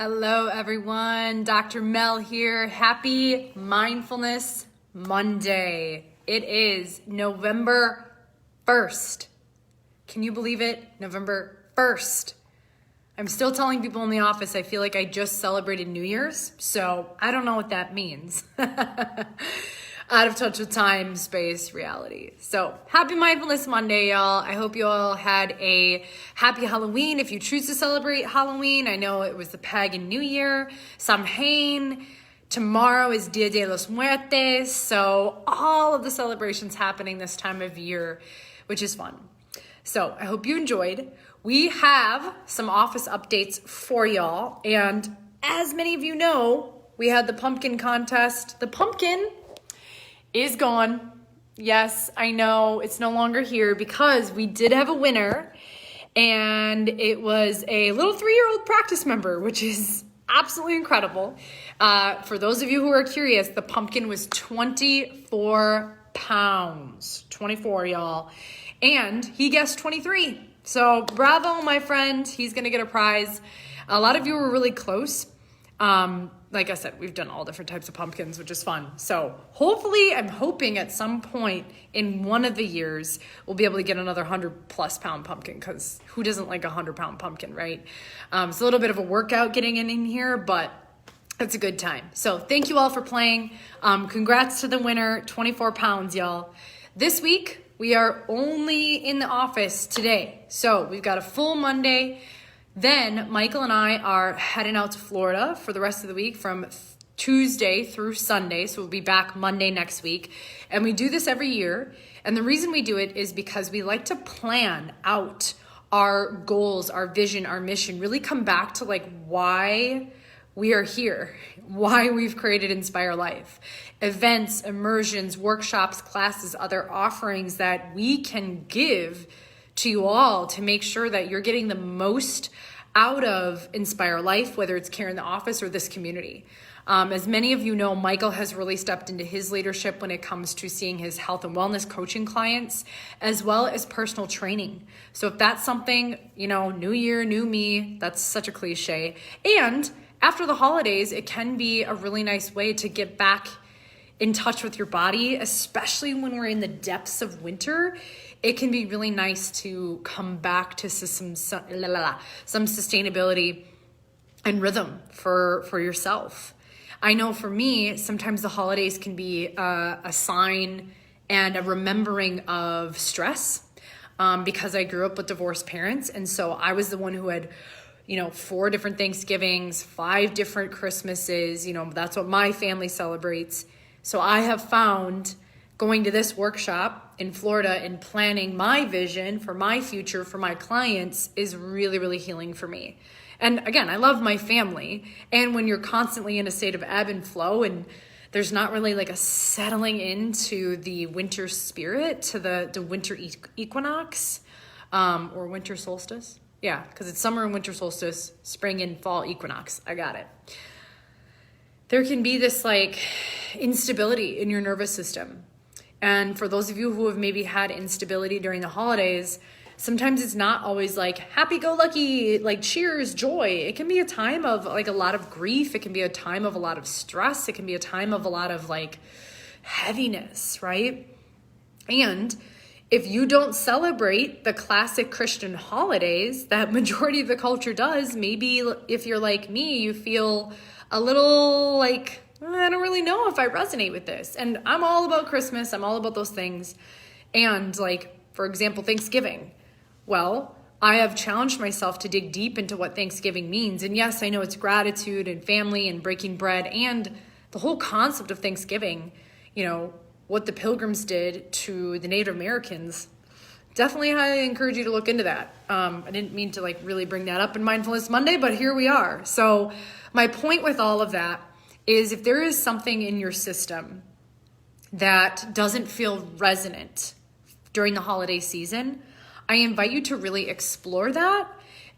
Hello everyone, Dr. Mel here. Happy Mindfulness Monday. It is November 1st. Can you believe it? November 1st. I'm still telling people in the office I feel like I just celebrated New Year's, so I don't know what that means. Out of touch with time, space, reality. So happy Mindfulness Monday, y'all. I hope you all had a happy Halloween. If you choose to celebrate Halloween, I know it was the pagan New Year, Samhain. Tomorrow is Dia de los Muertes. So all of the celebrations happening this time of year, which is fun. So I hope you enjoyed. We have some office updates for y'all. And as many of you know, we had the pumpkin contest. The pumpkin is gone. Yes, I know it's no longer here because we did have a winner, and it was a little 3-year-old practice member, which is absolutely incredible. For those of you who are curious, the pumpkin was 24 pounds. 24, y'all. And he guessed 23. So bravo, my friend. He's going to get a prize. A lot of you were really close. Like I said, we've done all different types of pumpkins, which is fun. So hopefully, I'm hoping at some point in one of the years, we'll be able to get another 100+ pound pumpkin, because who doesn't like a 100-pound pumpkin, right? It's a little bit of a workout getting in here, but it's a good time. So thank you all for playing. Congrats to the winner, 24 pounds, y'all. This week, we are only in the office today. So we've got a full Monday. Then Michael and I are heading out to Florida for the rest of the week from Tuesday through Sunday. So we'll be back Monday next week. And we do this every year. And the reason we do it is because we like to plan out our goals, our vision, our mission, really come back to like why we are here, why we've created Inspire Life. Events, immersions, workshops, classes, other offerings that we can give to you all to make sure that you're getting the most out of Inspire Life, whether it's care in the office or this community. As many of you know, Michael has really stepped into his leadership when it comes to seeing his health and wellness coaching clients, as well as personal training. So if that's something, new year, new me, that's such a cliche. And after the holidays, it can be a really nice way to get back in touch with your body, especially when we're in the depths of winter. It can be really nice to come back to some sustainability and rhythm for yourself. I know for me, sometimes the holidays can be a sign and a remembering of stress because I grew up with divorced parents. And so I was the one who had 4 different Thanksgivings, 5 different Christmases. That's what my family celebrates. So I have found going to this workshop in Florida and planning my vision for my future for my clients is really, really healing for me. And again, I love my family. And when you're constantly in a state of ebb and flow and there's not really like a settling into the winter spirit, to the winter equinox or winter solstice. Yeah, because it's summer and winter solstice, spring and fall equinox. I got it. There can be this like instability in your nervous system. And for those of you who have maybe had instability during the holidays, sometimes it's not always like happy-go-lucky, like cheers, joy. It can be a time of like a lot of grief. It can be a time of a lot of stress. It can be a time of a lot of like heaviness, right? And if you don't celebrate the classic Christian holidays that majority of the culture does, maybe if you're like me, you feel a little like, I don't really know if I resonate with this. And I'm all about Christmas. I'm all about those things. And like, for example, Thanksgiving. Well, I have challenged myself to dig deep into what Thanksgiving means. And yes, I know it's gratitude and family and breaking bread and the whole concept of Thanksgiving, what the Pilgrims did to the Native Americans. Definitely highly encourage you to look into that. I didn't mean to like really bring that up in Mindfulness Monday, but here we are. So my point with all of that is if there is something in your system that doesn't feel resonant during the holiday season, I invite you to really explore that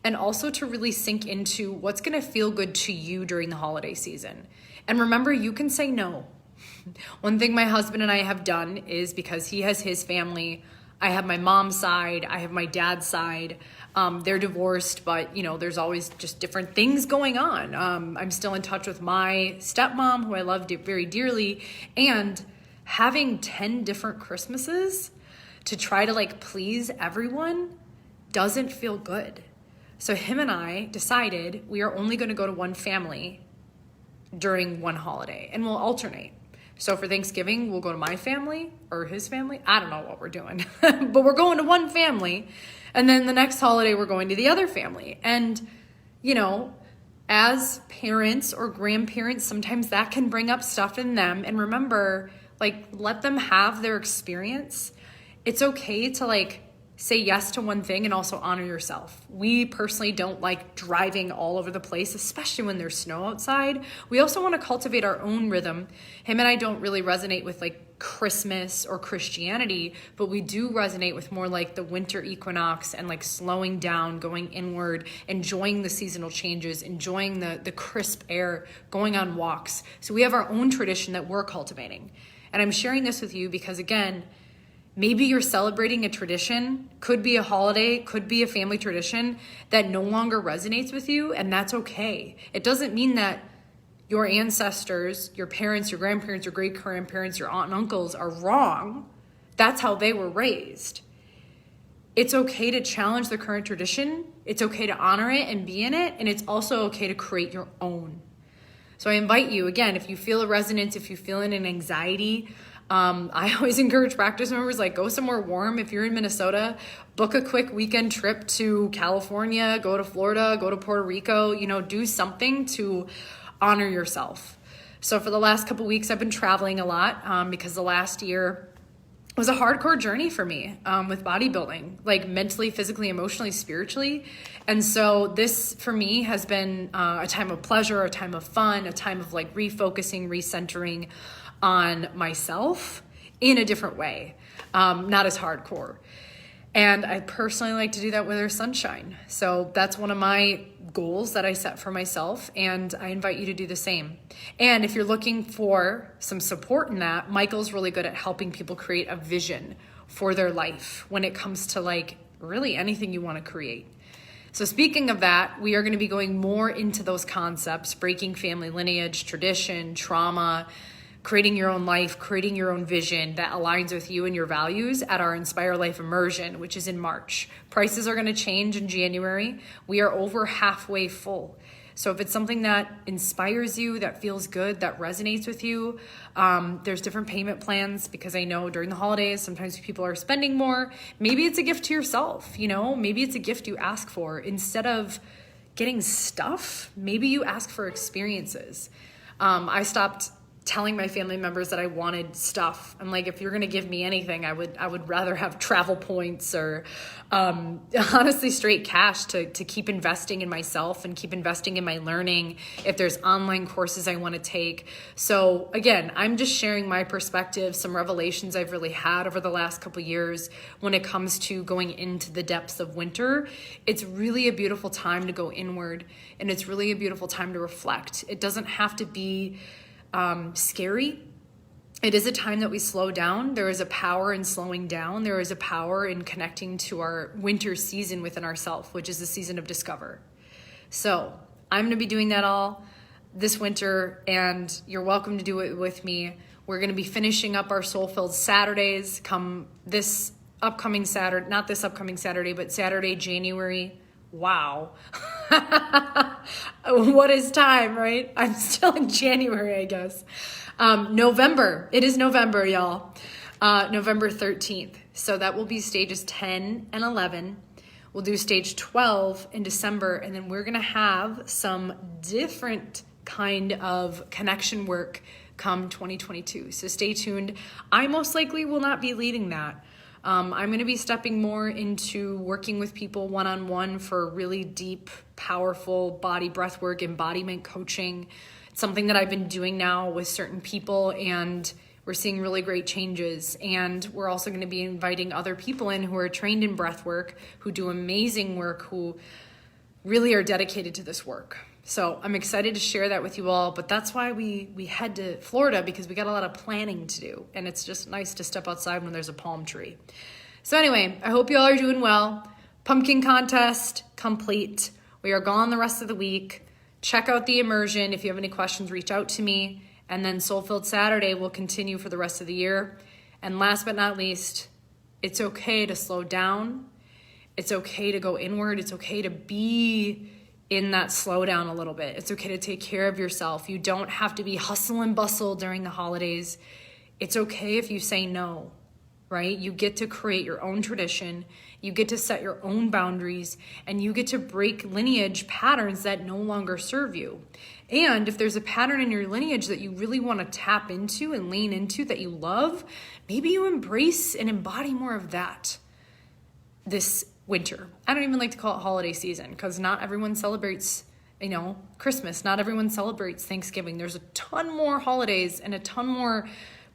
and also to really sink into what's going to feel good to you during the holiday season. And remember, you can say no. One thing my husband and I have done is, because he has his family, I have my mom's side, I have my dad's side. They're divorced, but there's always just different things going on. I'm still in touch with my stepmom, who I love very dearly, and having 10 different Christmases to try to please everyone doesn't feel good. So him and I decided we are only going to go to one family during one holiday, and we'll alternate. So for Thanksgiving, we'll go to my family or his family. I don't know what we're doing, but we're going to one family. And then the next holiday, we're going to the other family. And, as parents or grandparents, sometimes that can bring up stuff in them. And remember, let them have their experience. It's okay to say yes to one thing and also honor yourself. We personally don't like driving all over the place, especially when there's snow outside. We also want to cultivate our own rhythm. Him and I don't really resonate with Christmas or Christianity, but we do resonate with more the winter equinox and slowing down, going inward, enjoying the seasonal changes, enjoying the crisp air, going on walks. So we have our own tradition that we're cultivating. And I'm sharing this with you because, again, maybe you're celebrating a tradition, could be a holiday, could be a family tradition that no longer resonates with you, and that's okay. It doesn't mean that your ancestors, your parents, your grandparents, your great-grandparents, your aunt and uncles are wrong. That's how they were raised. It's okay to challenge the current tradition. It's okay to honor it and be in it, and it's also okay to create your own. So I invite you, again, if you feel a resonance, if you feel an anxiety, I always encourage practice members, go somewhere warm. If you're in Minnesota, book a quick weekend trip to California, go to Florida, go to Puerto Rico, do something to honor yourself. So for the last couple weeks, I've been traveling a lot because the last year was a hardcore journey for me with bodybuilding, mentally, physically, emotionally, spiritually. And so this for me has been a time of pleasure, a time of fun, a time of refocusing, recentering on myself in a different way, not as hardcore. And I personally like to do that with our sunshine. So that's one of my goals that I set for myself, and I invite you to do the same. And if you're looking for some support in that, Michael's really good at helping people create a vision for their life when it comes to really anything you want to create. So speaking of that, we are going to be going more into those concepts, breaking family lineage, tradition, trauma, creating your own life, creating your own vision that aligns with you and your values at our Inspire Life Immersion, which is in March. Prices are going to change in January. We are over halfway full. So if it's something that inspires you, that feels good, that resonates with you, there's different payment plans because I know during the holidays, sometimes people are spending more. Maybe it's a gift to yourself, maybe it's a gift you ask for. Instead of getting stuff, maybe you ask for experiences. I stopped telling my family members that I wanted stuff. I'm if you're going to give me anything, I would rather have travel points or honestly straight cash to keep investing in myself and keep investing in my learning. If there's online courses I want to take. So again, I'm just sharing my perspective, some revelations I've really had over the last couple years when it comes to going into the depths of winter. It's really a beautiful time to go inward, and it's really a beautiful time to reflect. It doesn't have to be scary. It is a time that we slow down. There is a power in slowing down. There is a power in connecting to our winter season within ourselves, which is the season of discover. So I'm going to be doing that all this winter, and you're welcome to do it with me. We're going to be finishing up our Soul-Filled Saturdays come this upcoming Saturday, not this upcoming Saturday, but Saturday, January. Wow. What is time, right? I'm still in January, I guess. November. It is November, y'all. November 13th. So that will be stages 10 and 11. We'll do stage 12 in December, and then we're going to have some different kind of connection work come 2022. So stay tuned. I most likely will not be leading that. I'm going to be stepping more into working with people one-on-one for really deep, powerful body breathwork, embodiment coaching. It's something that I've been doing now with certain people, and we're seeing really great changes. And we're also going to be inviting other people in who are trained in breathwork, who do amazing work, who really are dedicated to this work. So I'm excited to share that with you all, but that's why we head to Florida, because we got a lot of planning to do, and it's just nice to step outside when there's a palm tree. So anyway, I hope you all are doing well. Pumpkin contest complete. We are gone the rest of the week. Check out the Immersion. If you have any questions, reach out to me. And then Soul-Filled Saturday will continue for the rest of the year. And last but not least, it's okay to slow down. It's okay to go inward. It's okay to be in that slowdown a little bit. It's okay to take care of yourself. You don't have to be hustle and bustle during the holidays. It's okay if you say no, right? You get to create your own tradition. You get to set your own boundaries, and you get to break lineage patterns that no longer serve you. And if there's a pattern in your lineage that you really want to tap into and lean into that you love, maybe you embrace and embody more of that this winter. I don't even like to call it holiday season because not everyone celebrates, Christmas. Not everyone celebrates Thanksgiving. There's a ton more holidays and a ton more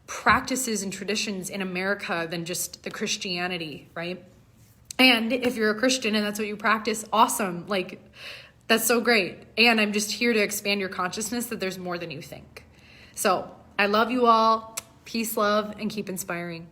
practices and traditions in America than just the Christianity, right? And if you're a Christian and that's what you practice, awesome. That's so great. And I'm just here to expand your consciousness that there's more than you think. So I love you all. Peace, love, and keep inspiring.